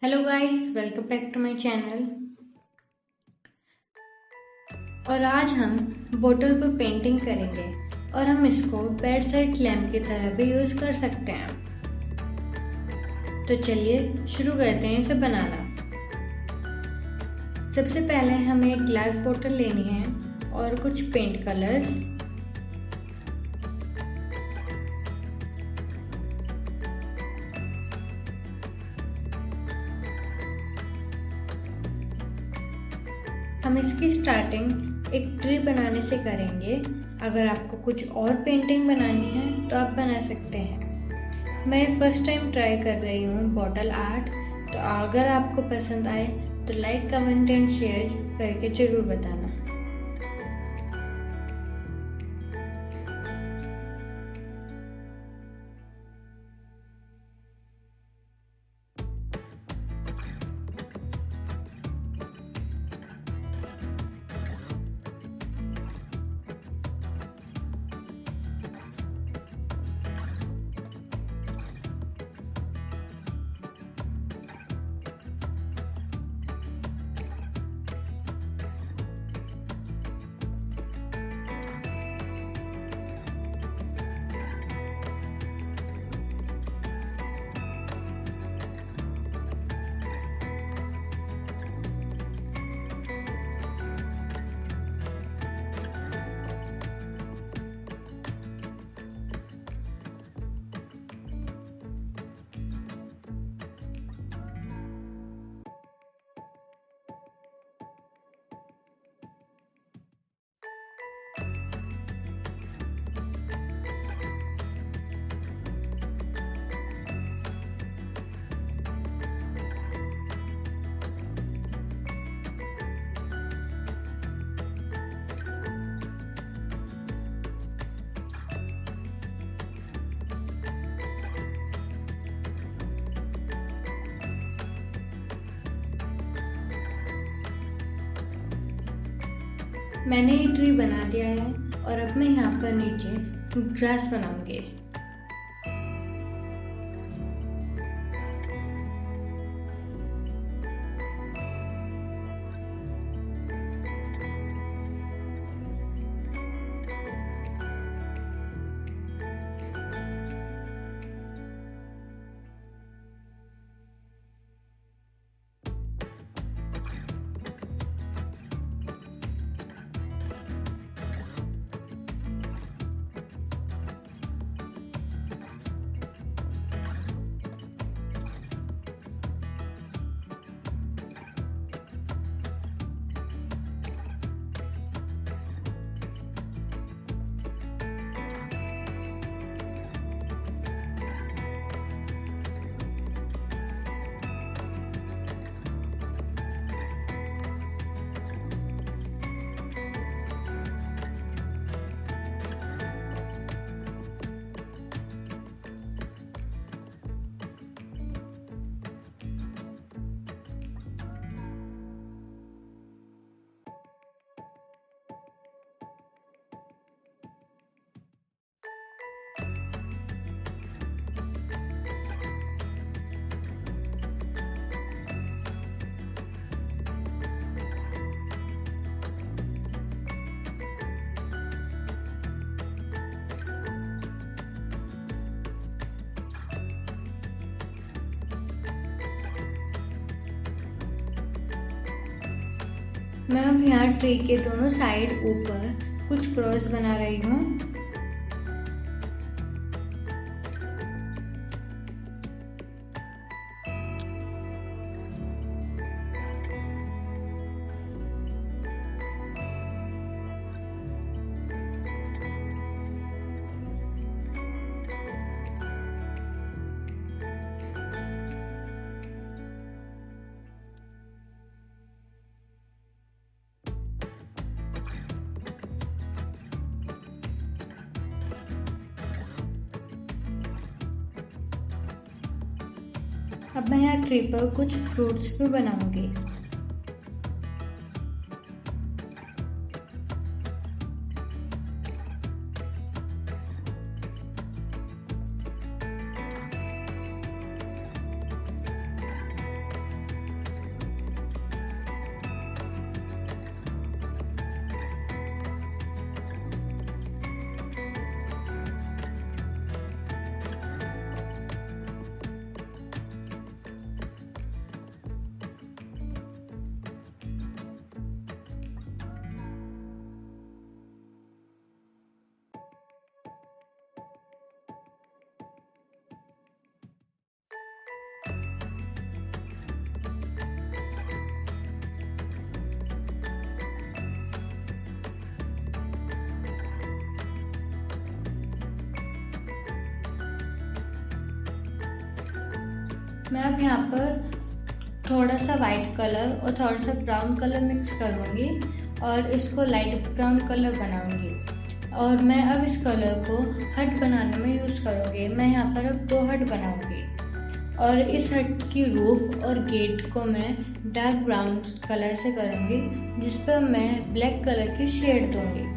Hello guys, welcome back to my channel. और आज हम बोतल पर पेंटिंग करेंगे और हम इसको बेड साइड लैम्प की तरह भी यूज़ कर सकते हैं। तो चलिए शुरू करते हैं इसे बनाना। सबसे पहले हमें एक ग्लास बोतल लेनी है और कुछ पेंट कलर्स, हम इसकी स्टार्टिंग एक ट्री बनाने से करेंगे। अगर आपको कुछ और पेंटिंग बनानी है तो आप बना सकते हैं। मैं फर्स्ट टाइम ट्राई कर रही हूँ बॉटल आर्ट। तो अगर आपको पसंद आए तो लाइक, कमेंट एंड शेयर करके ज़रूर बताना। मैंने ये ट्री बना दिया है और अब मैं यहाँ पर नीचे ग्रास बनाऊंगी। मैं अब यहाँ ट्री के दोनों साइड ऊपर कुछ क्रॉस बना रही हूँ। अब मैं यहाँ ट्री पर कुछ फ्रूट्स भी बनाऊंगी। मैं अब यहाँ पर थोड़ा सा वाइट कलर और थोड़ा सा ब्राउन कलर मिक्स करूँगी और इसको लाइट ब्राउन कलर बनाऊँगी। और मैं अब इस कलर को हट बनाने में यूज़ करूँगी। मैं यहाँ पर अब 2 हट बनाऊँगी और इस हट की रूफ और गेट को मैं डार्क ब्राउन कलर से करूँगी, जिस पर मैं ब्लैक कलर की शेड दूँगी।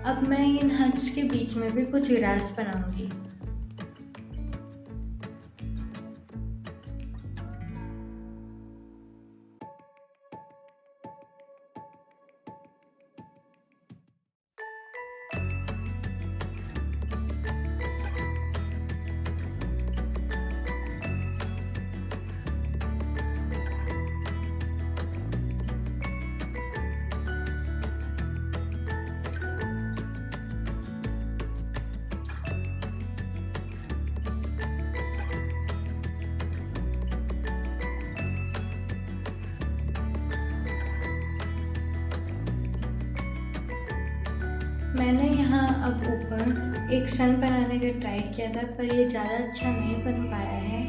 अब मैं इन हट्स के बीच में भी कुछ ग्रास बनाऊंगी। मैंने यहाँ अब ऊपर एक सन बनाने का ट्राई किया था, पर ये ज़्यादा अच्छा नहीं बन पाया है।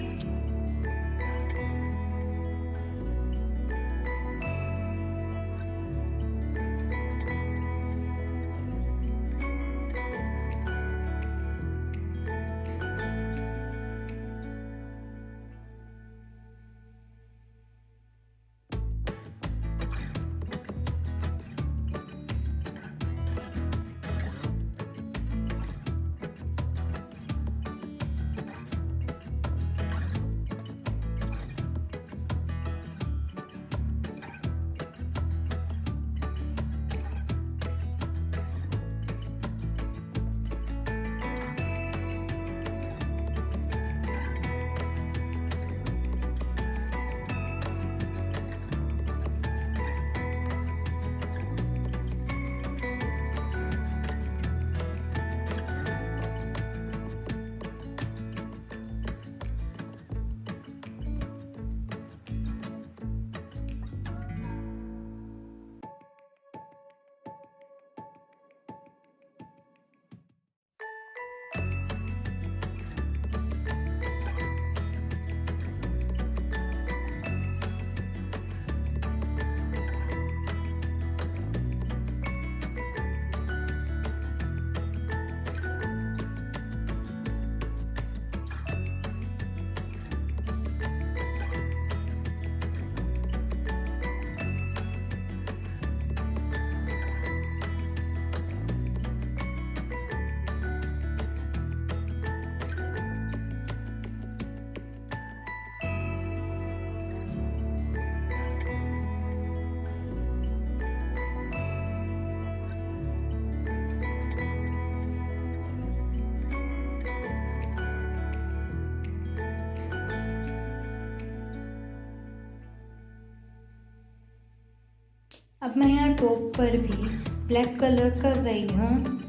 अब मैं यहाँ टॉप पर भी ब्लैक कलर कर रही हूँ।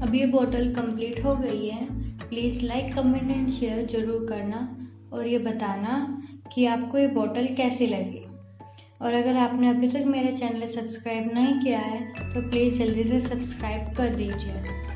अब ये बॉटल कंप्लीट हो गई है। Please like, comment and share ज़रूर करना और ये बताना कि आपको ये बॉटल कैसी लगी। और अगर आपने अभी तक मेरे चैनल सब्सक्राइब नहीं किया है तो प्लीज़ जल्दी से सब्सक्राइब कर दीजिए।